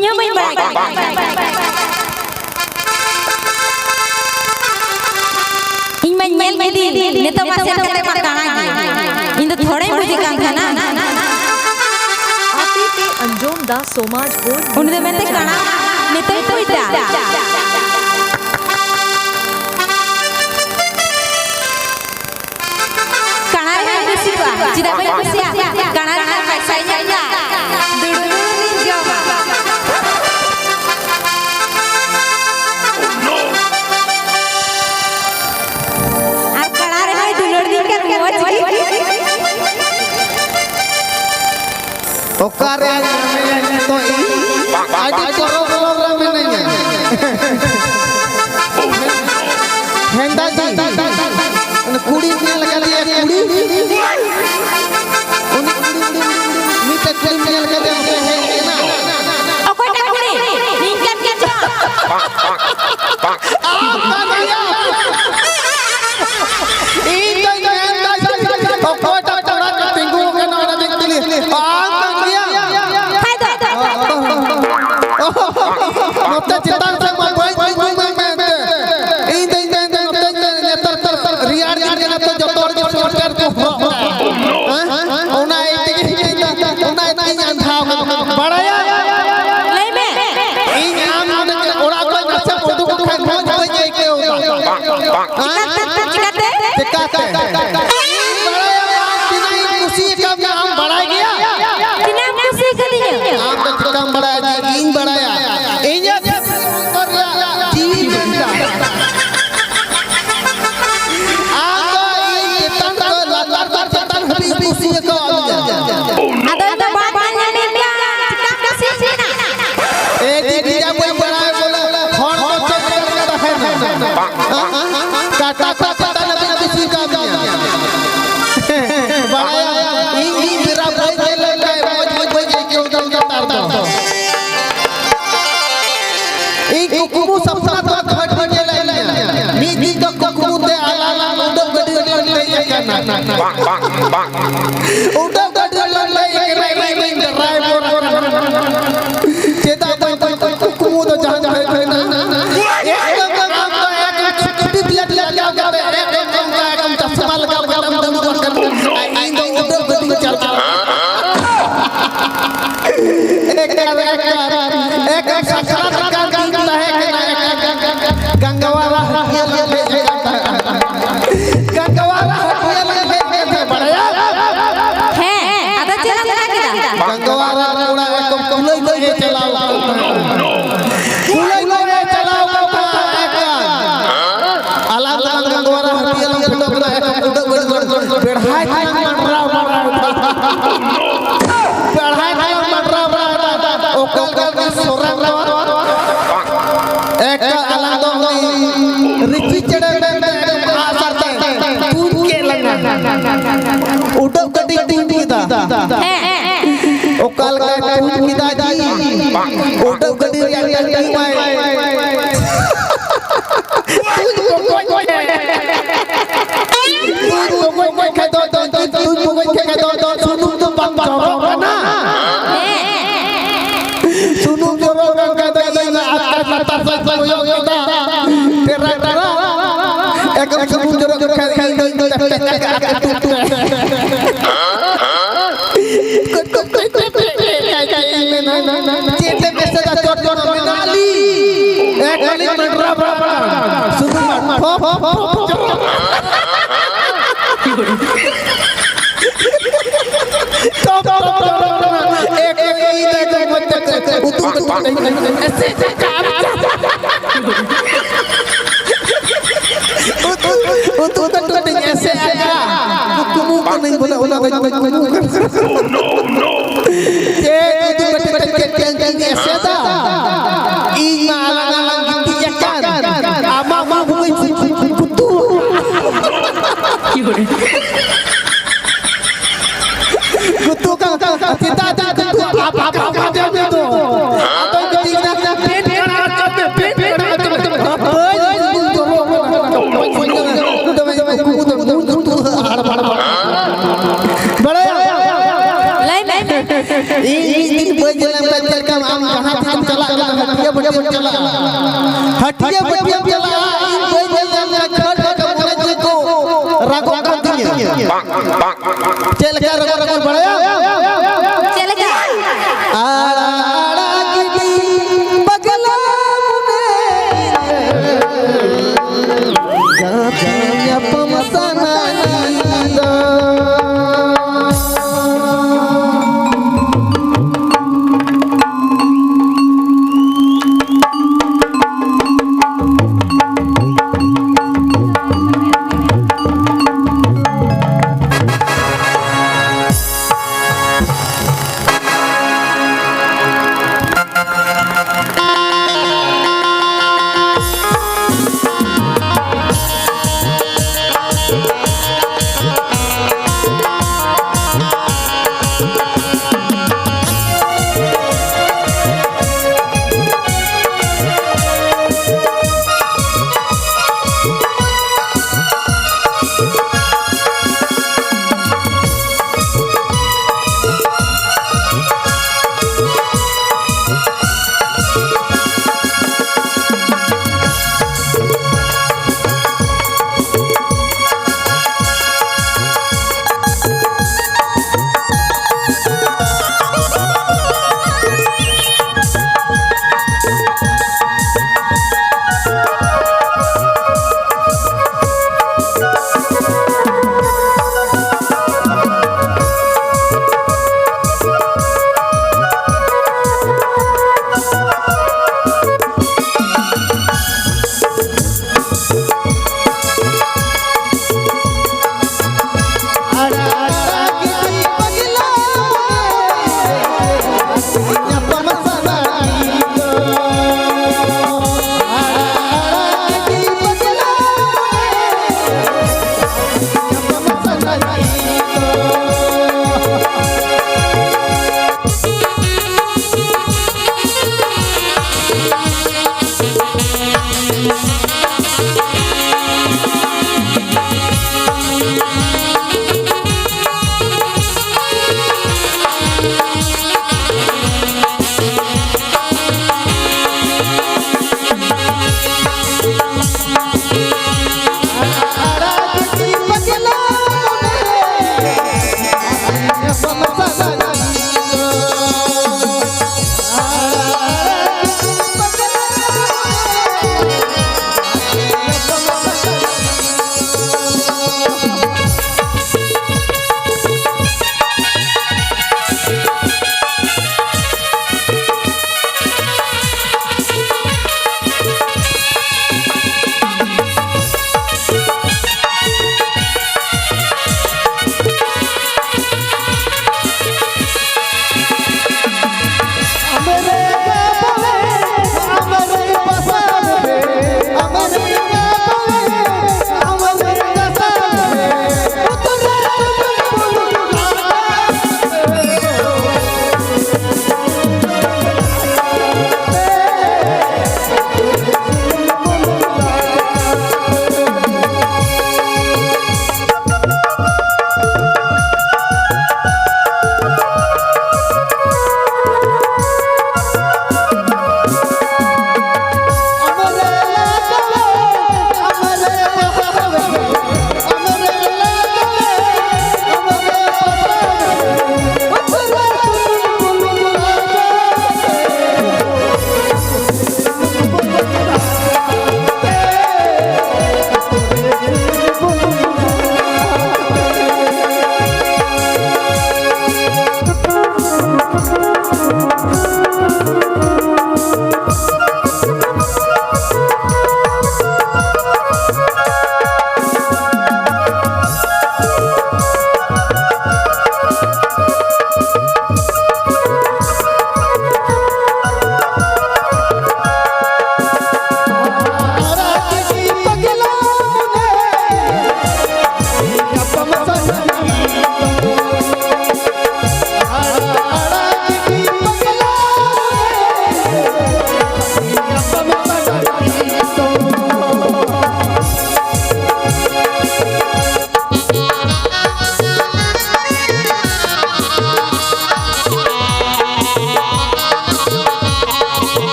Inyo ba yung barangay? इन मैं मेल में दी ने तो मासे तो करे मकाना की इन तो थोड़े मुझे काम था ना आपी के अंजुम दा समाज बोर्ड उन्हें मैं ते काना ने तो इता काना है बेसी बा जिदा पे बेसी काना ना पैसा जाइया दुडू दिन जावा ओकारे में तो आदि कोरोना में नहीं है हेंदा जी कुड़ी में लगा दिया कुड़ी उन्हें मीठे कुड़ी में लगा दिया है ना ओको कुड़ी निकल के जा नोटे चितान से कोई इन नोटे नेतर रियार ना तो जतोर के सोटर को ओना इतनी अंधा बड़ाया नहीं मैं इन आम ओरा कोई नसे फोटो को खाए भोज हो जाए के होता चिकाते बड़ाया बिना खुशी का आम बढ़ा गया बिना खुशी का दिया आम तो चिकम बढ़ाया इन बढ़ाया कुकुमु सपना तो घट बजे ले मीठी तो कुकुमु ते आला उडो गडी ले करना उडो गडी ले राय बोर चेता तो कुकुमु तो जहां है ना एक काम तो एक छुट्टी दिया जाते एक चश्मा लगा दम कर इन तो उडो गडी चलता एक साक्षात गंगवारा बढ़िया है अदा चला लगा के गंगवारा पूरा एकदम कुलई को ये चलाओ कुलई को ये चलाओ एक अलग अलग गंगवारा हटियल फोटो करा एकदम बेढ़ाई मंडरा ओकर सोरा एक अलग रिपी चढ़े में आसरता तू के लगा उडो गड्डी टीदा ओकल का तू कीदा जी उडो गड्डी या टी माय तू कोई के दो सुनु तो बम ना सुनु जोरो का दे आता तेरा एक सुनु जोरो खेल चेते में से चोट में नाली एक गली मंडरा बड़ा सुनु ऐसे काम तो ऐसे आया तुम को नहीं बोला ये तू के ऐसे था ई माला गिट्टी kan ama kutu kutu ka kita kutu apa dia itu atau kita pen bड़ा चल के हम कहां से हम चला हटिया बढ़िया चला हटिया बढ़िया चला कोई जल्दी खड़ के बोले जी को रागो कर दिए चल के रगो बढ़िया चल गया आड़ा की बगला में या पमसना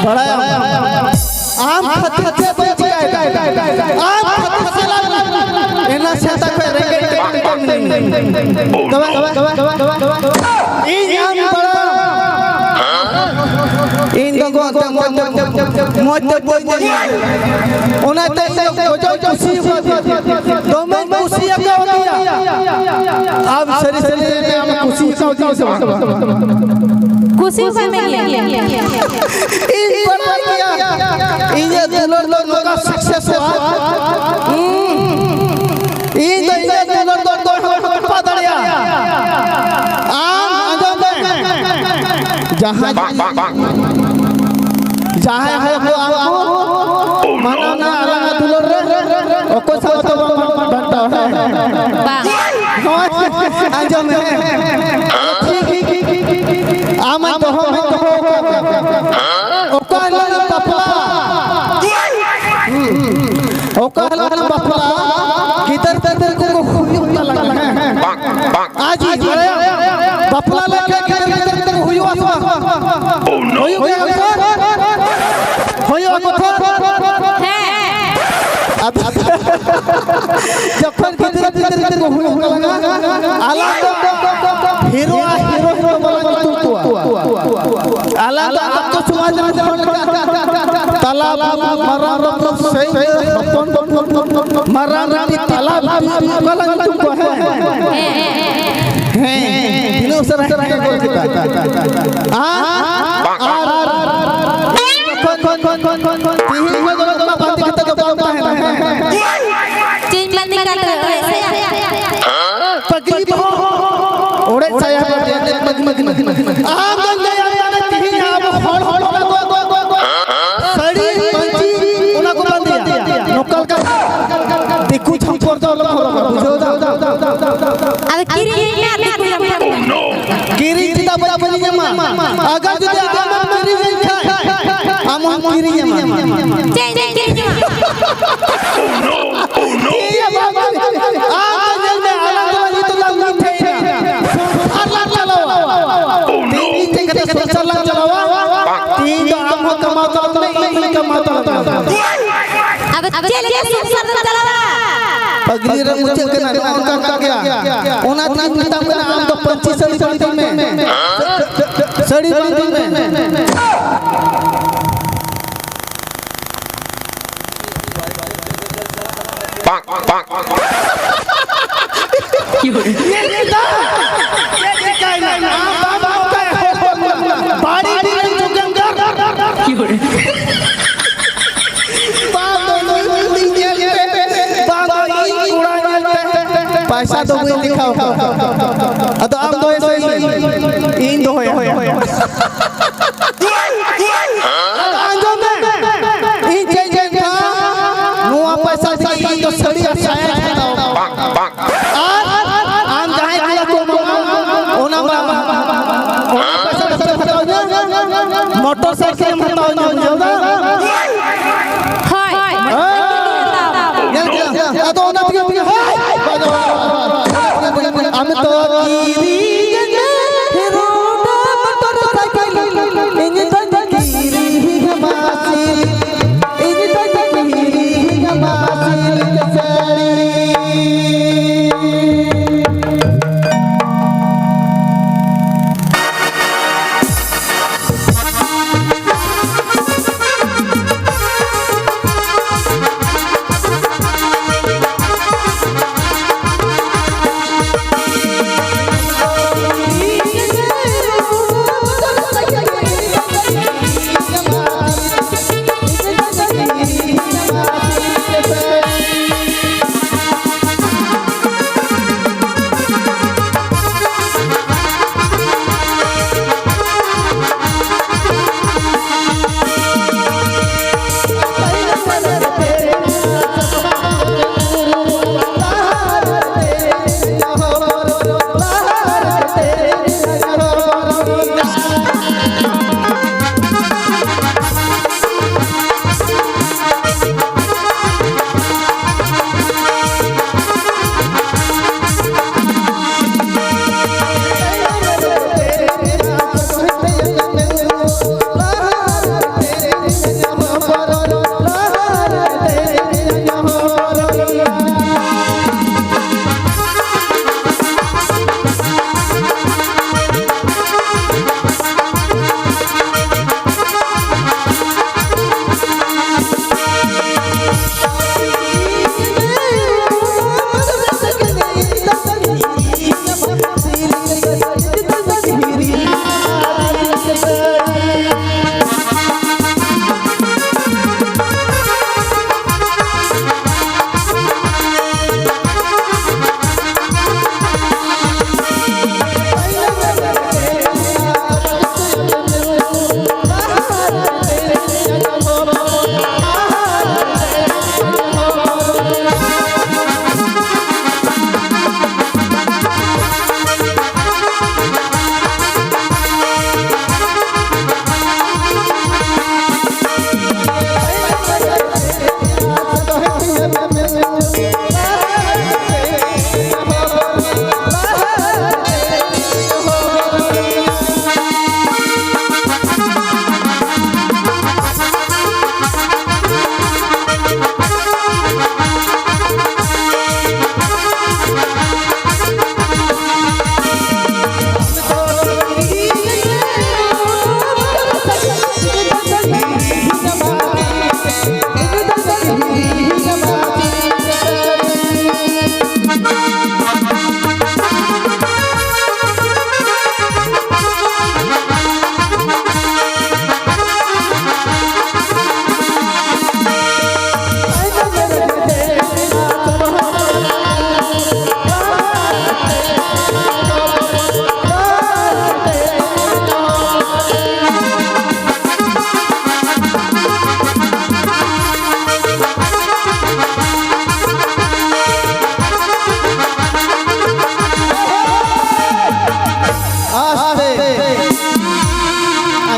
बड़ा आम खाते बच गए आम खाते चला एना से तक रेंगे इन आम बड़ा इन गो मोटे बोल उन्हें तो खुशी तो मैं खुशी अब हो गया अब सरी में हम खुशी का खुशी से मिल इन बना गया इन ये दुलर का सक्सेस हुआ इन दुलर पता दिया जहाँ है वो आपको मनाना अलग दुलर रे को सब तो बनता है अंजो में आम तो हम ओकाला पपला ओकाला पपला किधर किधर को हुई लगा आज ही पपला लेके किधर किधर हुई जब किधर को हुई अलग हीरो अलग आपको समाज तालाब मराठी तालाब तुमको है दिनों से अगर जो अगली रे मुझे के ना का गया ओना तीन किताब का नाम तो 25 सड़ी में सड़ी में पैसा तो वही लिखा होगा तो अब तो ऐसे इन दो होया आंजो में इन जे का मुआ पैसा दी तो सड़ी आया आम जाए किया तो ओना पैसा बताओ मोटरसाइकिल में बताओ ना हाय तो ओना हम तो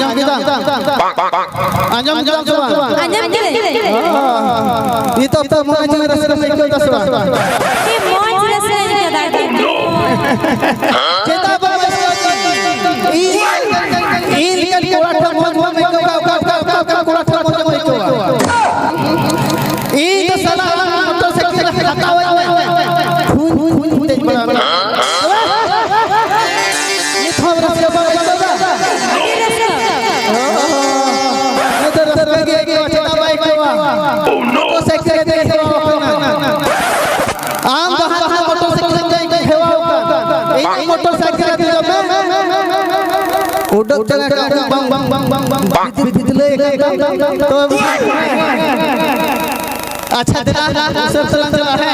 anjam kita anjam coba Anjam kira. itu apa mau anjam rasa kita coba Ini mau jelas ini ada. kita apa ini kan kulat mau kau kulat mau itu itu salah motor sekali kata awal khun ini thom rasa apa उड़क चला बम बम बम बम बम बिजले तो अच्छा तेरा सब चला है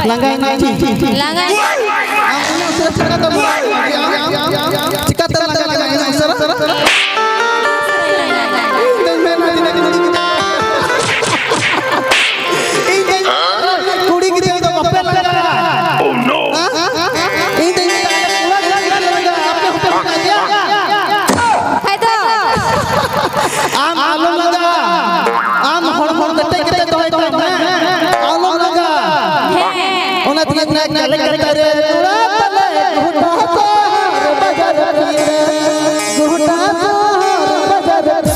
लंगाई नहीं Langan. हम सब चला तो चिका तेरा लंगाई सर कुड़ी की तो बप्पे लगा ओह नो आम आलू लगा आम हड़ दटे के तो है आलू लगा ओना तिलक ना करता रे तोरा तले घुटा को बाजार रे घुटा को बाजार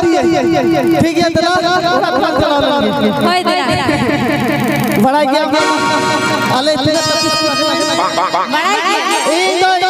ठीक है चला होय दिला बड़ा क्या अले बड़ा